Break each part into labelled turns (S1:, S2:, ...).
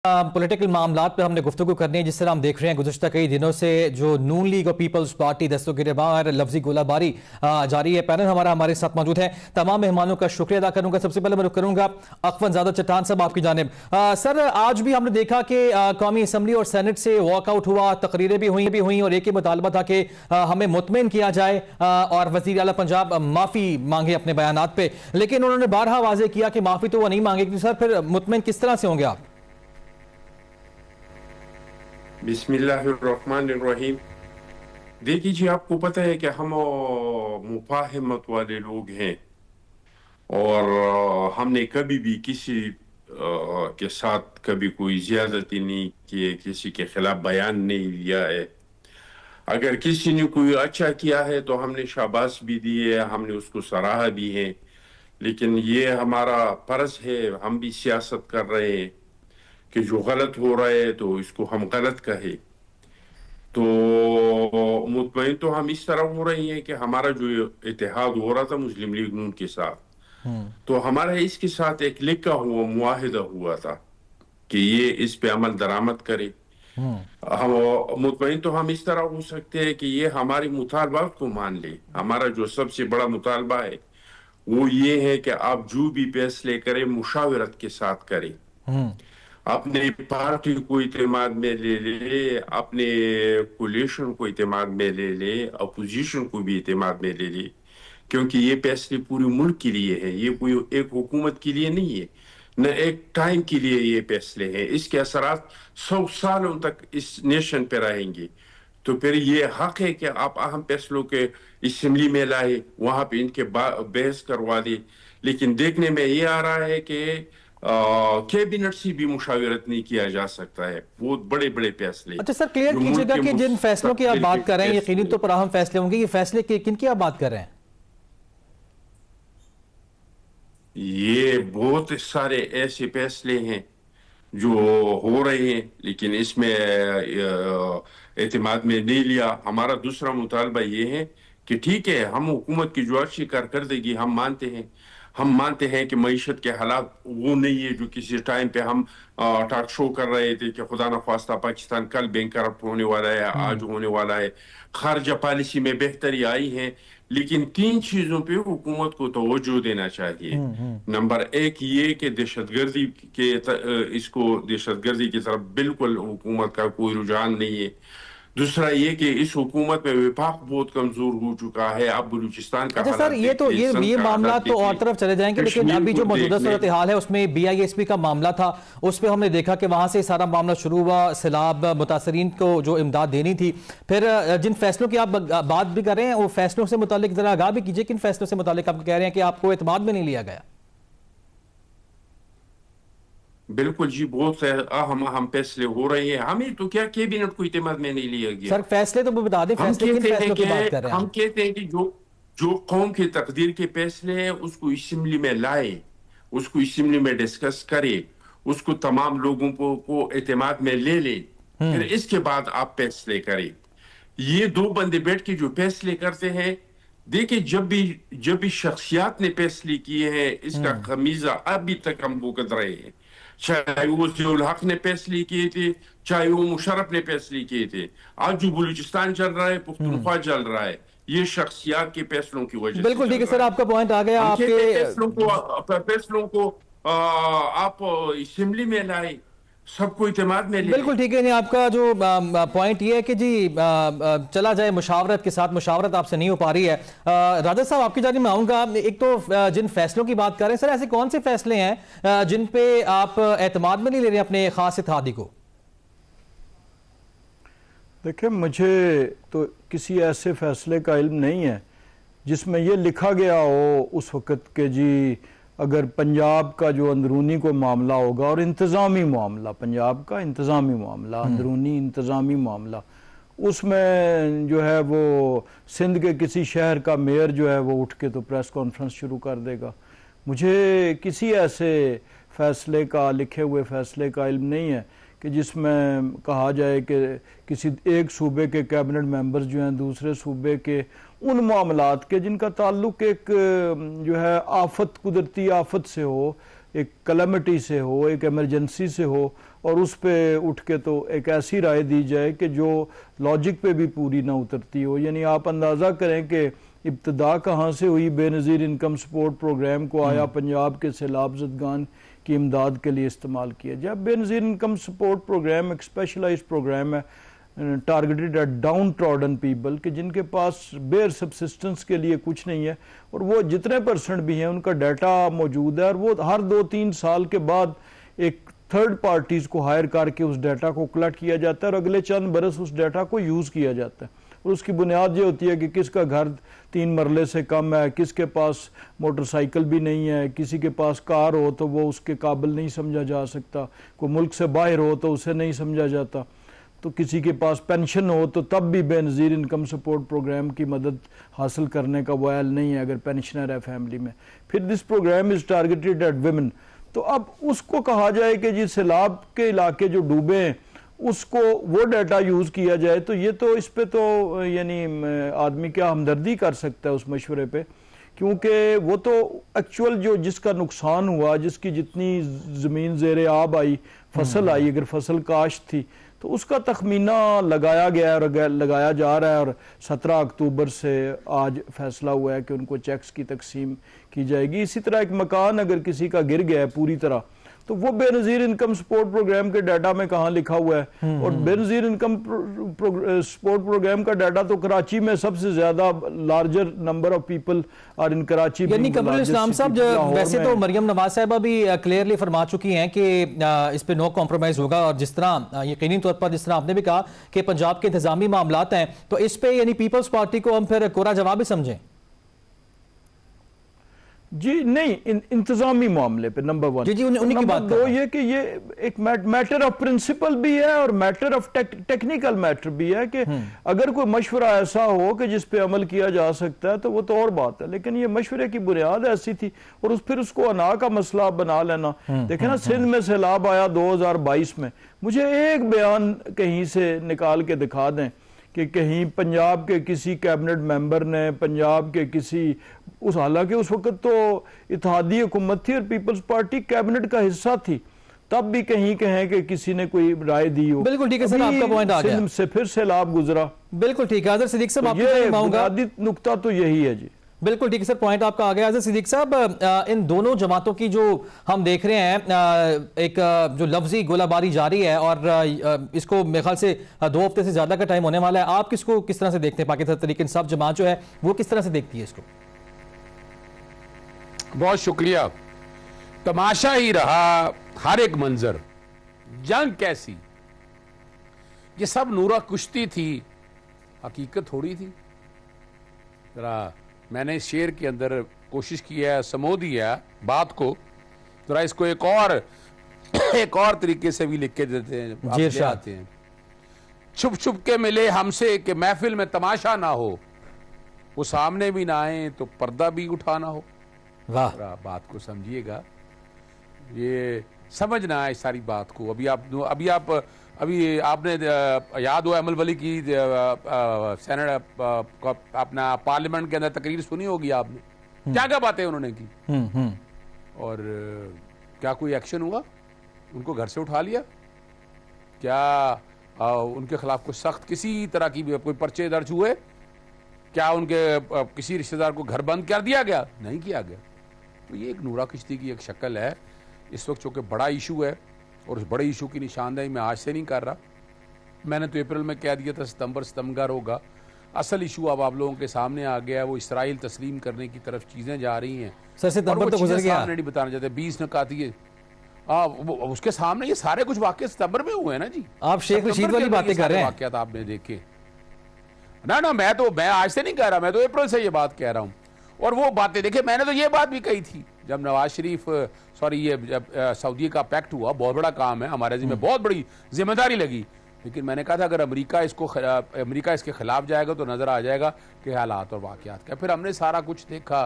S1: Political मामलात पर हमने गुफ्तगू करनी है। जिस तरह हम देख रहे हैं गुज़श्ता कई दिनों से जो नून लीग और पीपल्स पार्टी दस्तगिरबार लफ्जी गोलाबारी जारी है। पैनल हमारे साथ मौजूद है। तमाम मेहमानों का शुक्रिया अदा करूंगा। सबसे पहले मैं रुख करूंगा अख्वंजादा चट्टान साहब आपकी जानिब। सर, आज भी हमने देखा कि कौमी असम्बली और सेनेट से वॉकआउट हुआ, तकरीरें भी हुई और एक ही मुतालबा था कि हमें मुतमिन किया जाए और वज़ीर आला पंजाब माफ़ी मांगे अपने बयानात पे। लेकिन उन्होंने बारहा वाज़ेह किया कि माफ़ी तो वो नहीं मांगेगी। सर, फिर मुतमिन किस तरह से होंगे आप?
S2: बिस्मिल्लाहिर्रहमानिर्रहीम। देखिए जी, आपको पता है कि हम मुफाहमत वाले लोग हैं और हमने कभी भी किसी के साथ कभी कोई ज्यादती नहीं की है, किसी के खिलाफ बयान नहीं दिया है। अगर किसी ने कोई अच्छा किया है तो हमने शाबाश भी दी है, हमने उसको सराहा भी है। लेकिन ये हमारा फर्ज है, हम भी सियासत कर रहे हैं कि जो गलत हो रहा है तो इसको हम गलत कहे। तो मुतमईन तो हम इस तरह हो रही हैं कि हमारा जो इत्तेहाद हो रहा था मुस्लिम लीग नून के साथ, तो हमारा इसके साथ एक लिखा हुआ मुआहिदा हुआ था कि ये इस पे अमल दरामद करे। हम मुतमईन तो हम इस तरह हो सकते हैं कि ये हमारी मुतालबात को मान ले। हमारा जो सबसे बड़ा मुतालबा है वो ये है कि आप जो भी फैसले करें मुशावरत के साथ करें, अपने पार्टी को इत्तेमाद में ले ले, अपने कोलिशन को इत्तेमाद में ले ले, अपोजिशन को भी इत्तेमाद में ले ले, क्योंकि ये फैसले पूरे मुल्क के लिए है। ये कोई एक हुकूमत के लिए नहीं है, न एक टाइम के लिए ये फैसले हैं। इसके असरात 100 सालों तक इस नेशन पे रहेंगे। तो फिर ये हक है कि आप अहम फैसलों के असेंबली में लाए, वहां पे इनके बहस करवा दे। लेकिन देखने में ये आ रहा है कि कैबिनेट से भी मुशावरत नहीं किया जा सकता है, बहुत बड़े बड़े फैसले।
S1: अच्छा सर, क्लियर कीजिएगा कि जिन फैसलों की आप बात कर रहे हैं यकीनी तो पर अहम फैसले होंगे, ये फैसले किन की आप बात कर रहे हैं?
S2: ये बहुत सारे ऐसे फैसले हैं जो हो रहे हैं, लेकिन इसमें एतमाद में नहीं लिया। हमारा दूसरा मुतालबा ये है कि ठीक है, हम हुकूमत की जो अच्छी कारकर्दगी हम मानते हैं, हम मानते हैं कि मईशत के हालात वो नहीं है जो किसी टाइम पे हम टॉक शो कर रहे थे कि खुदा न ख्वास्ता पाकिस्तान कल बैंक करप्ट होने वाला है, आज होने वाला है। खारजा पॉलिसी में बेहतरी आई है, लेकिन 3 चीजों पे हुकूमत को तवज्जो देना चाहिए। नंबर 1 ये कि दहशतगर्दी के इसको दहशतगर्दी की तरफ बिल्कुल हुकूमत का कोई रुझान नहीं है। दूसरा ये कि इस हुकूमत में विफाक बहुत कमजोर हो चुका है। अब बलूचिस्तान का
S1: अच्छा सर, ये मामला तो और तरफ चले जाएंगे, लेकिन अभी जो मौजूदा सूरत हाल है उसमें BISP का मामला था, उस पर हमने देखा कि वहां से सारा मामला शुरू हुआ। सैलाब मुतासरीन को जो इमदाद देनी थी, फिर जिन फैसलों की आप बात भी कर रहे हैं वो फैसलों से मुतालिक जरा आगाह भी कीजिए। किन फैसलों से मुतालिक आप कह रहे हैं कि आपको एतमाद में नहीं लिया गया?
S2: बिल्कुल जी, बहुत अहम फैसले हो रहे हैं। हमें तो क्या कैबिनेट को इत्तेमाद में नहीं लिया गया।
S1: सर फैसले तो बता दें,
S2: हम कहते हैं कि जो कौम की तकदीर के फैसले हैं उसको असेंबली में लाए, उसको असेंबली में डिस्कस करे, उसको तमाम लोगों को इत्तेमाद में ले ले, फिर इसके बाद आप फैसले करें। ये 2 बंदे बैठ के जो फैसले करते हैं, देखिए जब भी शख्सियात ने फैसले किए हैं इसका खमीजा अभी तक हम भुगत रहे हैं। चाहे वो ज़ियाउल हक ने फैसले किए थे, चाहे वो मुशर्रफ ने फैसले किए थे। आज जो बलूचिस्तान चल रहा है, पुख्तनख्वा चल रहा है, ये शख्सियात के फैसलों की वजह से।
S1: बिल्कुल ठीक है सर, आपका पॉइंट आ गया। आपके
S2: फैसलों को आप असेंबली में लाए, सबको इत्तेमाद में ले।
S1: बिल्कुल ठीक है। नहीं, आपका जो पॉइंट ये है कि जी चला जाए मुशावरत के साथ, मुशावरत आपसे नहीं हो पा रही है। राजा साहब आपकी जानिब में आऊंगा। एक तो जिन फैसलों की बात कर रहे हैं सर, ऐसे कौन से फैसले हैं जिन पे आप एतमाद में नहीं ले रहे अपने खास इत्तेहादी को?
S3: देखिए, मुझे तो किसी ऐसे फैसले का इल्म नहीं है जिसमें यह लिखा गया हो उस वक़्त के जी अगर पंजाब का जो अंदरूनी को मामला होगा और इंतज़ामी मामला, पंजाब का इंतज़ामी मामला, अंदरूनी इंतज़ामी मामला, उसमें जो है वो सिंध के किसी शहर का मेयर जो है वो उठ के तो प्रेस कॉन्फ्रेंस शुरू कर देगा। मुझे किसी ऐसे फैसले का, लिखे हुए फैसले का इल्म नहीं है कि जिसमें कहा जाए कि किसी एक सूबे के कैबिनेट मेंबर्स जो हैं दूसरे सूबे के उन मामलात के जिनका ताल्लुक एक जो है आफत, कुदरती आफत से हो, एक कलमिटी से हो, एक इमरजेंसी से हो, और उस पे उठ के तो एक ऐसी राय दी जाए कि जो लॉजिक पे भी पूरी ना उतरती हो। यानी आप अंदाज़ा करें कि इब्तदा कहाँ से हुई बेनज़ीर इनकम सपोर्ट प्रोग्राम को आया पंजाब के सैलाब ज़दगान की इमदाद के लिए इस्तेमाल किया। जब बेनज़ीर इनकम सपोर्ट प्रोग्राम एक स्पेशलाइज्ड प्रोग्राम है targeted eight down trodden people कि जिनके पास बेयर सब्सिस्टेंस के लिए कुछ नहीं है, और वो जितने % भी हैं उनका डाटा मौजूद है, और वो हर 2-3 साल के बाद एक थर्ड पार्टीज़ को हायर करके उस डाटा को कलेक्ट किया जाता है और अगले चंद बरस उस डाटा को यूज़ किया जाता है। और उसकी बुनियाद ये होती है कि किसका घर 3 मरले से कम है, किसके पास मोटरसाइकिल भी नहीं है, किसी के पास कार हो तो वो उसके काबिल नहीं समझा जा सकता, कोई मुल्क से बाहर हो तो उसे नहीं समझा जाता, तो किसी के पास पेंशन हो तो तब भी बेनज़ीर इनकम सपोर्ट प्रोग्राम की मदद हासिल करने का वैल नहीं है अगर पेंशनर है फैमिली में। फिर this program is targeted at women. तो अब उसको कहा जाए कि जी सैलाब के इलाके जो डूबे हैं उसको वो डाटा यूज़ किया जाए, तो ये तो इस पे तो यानी आदमी क्या हमदर्दी कर सकता है उस मशवरे पे, क्योंकि वो तो एक्चुअल जो जिसका नुकसान हुआ, जिसकी जितनी ज़मीन ज़ेरे आब आई, फसल आई, अगर फसल काश्त थी तो उसका तखमीना लगाया गया और लगाया जा रहा है। और 17 अक्टूबर से आज फैसला हुआ है कि उनको चेक्स की तकसीम की जाएगी। इसी तरह एक मकान अगर किसी का गिर गया है पूरी तरह तो वो बेनज़ीर इनकम सपोर्ट प्रोग्राम के डाटा में कहाँ लिखा हुआ है, और बेनज़ीर इनकम सपोर्ट प्रोग्राम का डाटा तो कराची में सबसे ज्यादा larger number of people are in Karachi.
S1: यानी कमरुल इस्लाम साहब, वैसे तो मरियम नवाज साहिबा भी क्लियरली फरमा चुकी हैं कि इस पे नो कॉम्प्रोमाइज होगा, और जिस तरह यकीनी तौर पर जिस तरह आपने भी कहा कि पंजाब के इंतजामी मामलात हैं, तो इस पे यानी पीपल्स पार्टी को हम फिर कोरा जवाब भी समझें?
S3: जी नहीं, इंतजामी मामले पे नंबर 1।
S1: जी उन्हीं की बात।
S3: 2 ये कि ये एक मैटर ऑफ प्रिंसिपल भी है और मैटर ऑफ टेक्निकल मैटर भी है कि अगर कोई मशवरा ऐसा हो कि जिस पे अमल किया जा सकता है तो वो तो और बात है, लेकिन ये मशवरे की बुनियाद ऐसी थी और फिर उसको अना का मसला बना लेना। देखे ना, सिंध में सैलाब आया 2022 में, मुझे एक बयान कहीं से निकाल के दिखा दें कि कहीं पंजाब के किसी कैबिनेट मेंबर ने पंजाब के किसी उस, हालांकि उस वक्त तो इत्तेहादी हुकूमत थी और पीपल्स पार्टी कैबिनेट का हिस्सा थी, तब भी कहीं कहें कि किसी ने कोई राय दी हो।
S1: बिल्कुल ठीक है सर, आपका पॉइंट आ गया।
S3: से फिर सैलाब गुजरा।
S1: बिल्कुल ठीक है सिद्दीक साहब,
S3: ये बुनियादी नुकता तो यही है जी।
S1: बिल्कुल ठीक है सर, पॉइंट आपका आ गया। सिद्दीक साहब, इन दोनों जमातों की जो हम देख रहे हैं एक जो लफ्जी गोलाबारी जारी है और इसको मेरे ख्याल से 2 हफ्ते से ज्यादा का टाइम होने वाला है, आप किसको किस तरह से देखते हैं? पाकिस्तान तहरीक इंसाफ जमात जो है वो किस तरह से देखती है इसको?
S4: बहुत शुक्रिया। तमाशा ही रहा हर एक मंजर, जंग कैसी, ये सब नूरा कुश्ती थी, हकीकत थोड़ी थी। जरा मैंने शेर के अंदर कोशिश की है, समो दिया बात को, जरा इसको एक और तरीके से भी लिख के देते हैं, आप आते हैं। छुप छुप के मिले हमसे कि महफिल में तमाशा ना हो, वो सामने भी ना आए तो पर्दा भी उठाना हो।
S1: वाह,
S4: बात को समझिएगा, ये समझना है इस सारी बात को। अभी आपने याद हो अमल वली की सेनेट अपना पार्लियामेंट के अंदर तकरीर सुनी होगी आपने, क्या क्या बातें उन्होंने की, और क्या कोई एक्शन हुआ? उनको घर से उठा लिया क्या? उनके खिलाफ कोई सख्त किसी तरह की कोई पर्चे दर्ज हुए क्या? उनके किसी रिश्तेदार को घर बंद कर दिया गया? नहीं किया गया। तो ये एक नूरा किश्ती की एक शक्ल है इस वक्त, चूँकि बड़ा इशू है और उस बड़े इशू की निशानदेही मैं आज से नहीं कर रहा। मैंने तो अप्रैल में कह दिया था सितंबर होगा। असल इशू अब आप लोगों के सामने आ गया है, वो इसराइल तस्लीम करने की तरफ चीज़ें जा रही हैं।
S1: सर सितंबर तो गुजर गया,
S4: नहीं बताना चाहते। 20 नकाती उसके सामने ये सारे कुछ वाक़े सितंबर में हुए हैं ना जी।
S1: आप शेख रशीद वाली बातें कर रहे हैं,
S4: वाक़यात आपने देखे ना। मैं आज से नहीं कह रहा, मैं तो अप्रैल से ये बात कह रहा हूँ। और वो बातें देखे, मैंने तो ये बात भी कही थी जब नवाज शरीफ जब सऊदी का पैक्ट हुआ, बहुत बड़ा काम है हमारे जिम्मे, बहुत बड़ी जिम्मेदारी लगी, लेकिन मैंने कहा था अगर अमेरिका इसके खिलाफ जाएगा तो नजर आ जाएगा कि हालात और वाक़यात क्या। फिर हमने सारा कुछ देखा,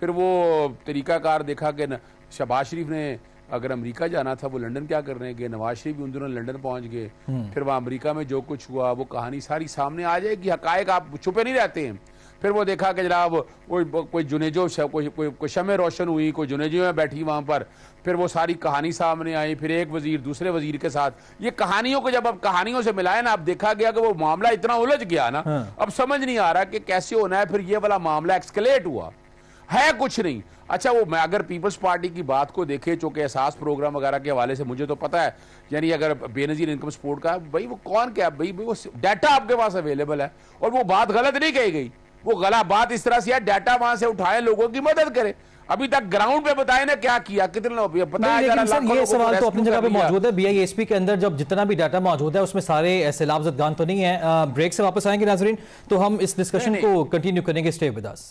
S4: फिर वो तरीकाकार देखा कि शहबाज शरीफ ने अगर अमेरिका जाना था वो लंदन क्या करने गए, नवाज शरीफ भी उन दिनों लंदन पहुंच गए। फिर वहाँ अमेरिका में जो कुछ हुआ वो कहानी सारी सामने आ जाएगी, हकायक आप छुपे नहीं रहते हैं। फिर वो देखा कि जनाब कोई जुनेजो कोई शमे रोशन हुई, कोई जुनेजो में बैठी वहां पर, फिर वो सारी कहानी सामने आई, फिर एक वजीर दूसरे वजीर के साथ, ये कहानियों को जब अब कहानियों से मिलाए ना, अब देखा गया कि वो मामला इतना उलझ गया ना, अब समझ नहीं आ रहा कि कैसे होना है। फिर ये वाला मामला एक्सकलेट हुआ है, कुछ नहीं। अच्छा, वो मैं अगर पीपल्स पार्टी की बात को देखे, चूंकि एहसास प्रोग्राम वगैरह के हवाले से मुझे तो पता है, यानी अगर बेनजीर इनकम सपोर्ट का, भाई वो कौन क्या, भाई वो डाटा आपके पास अवेलेबल है, और वो बात गलत नहीं कही गई, वो गलत बात इस तरह से है, डाटा वहां से उठाए, लोगों की मदद करे। अभी तक ग्राउंड पे बताए ना क्या किया, कितना बताया।
S1: ये सवाल तो अपनी जगह पे मौजूद है। BISP के अंदर जब जितना भी डाटा मौजूद है उसमें सारे ऐसे लाभजदगान तो नहीं है। ब्रेक से वापस आएंगे नाजरीन, तो हम इस डिस्कशन को कंटिन्यू करेंगे। Stay with us.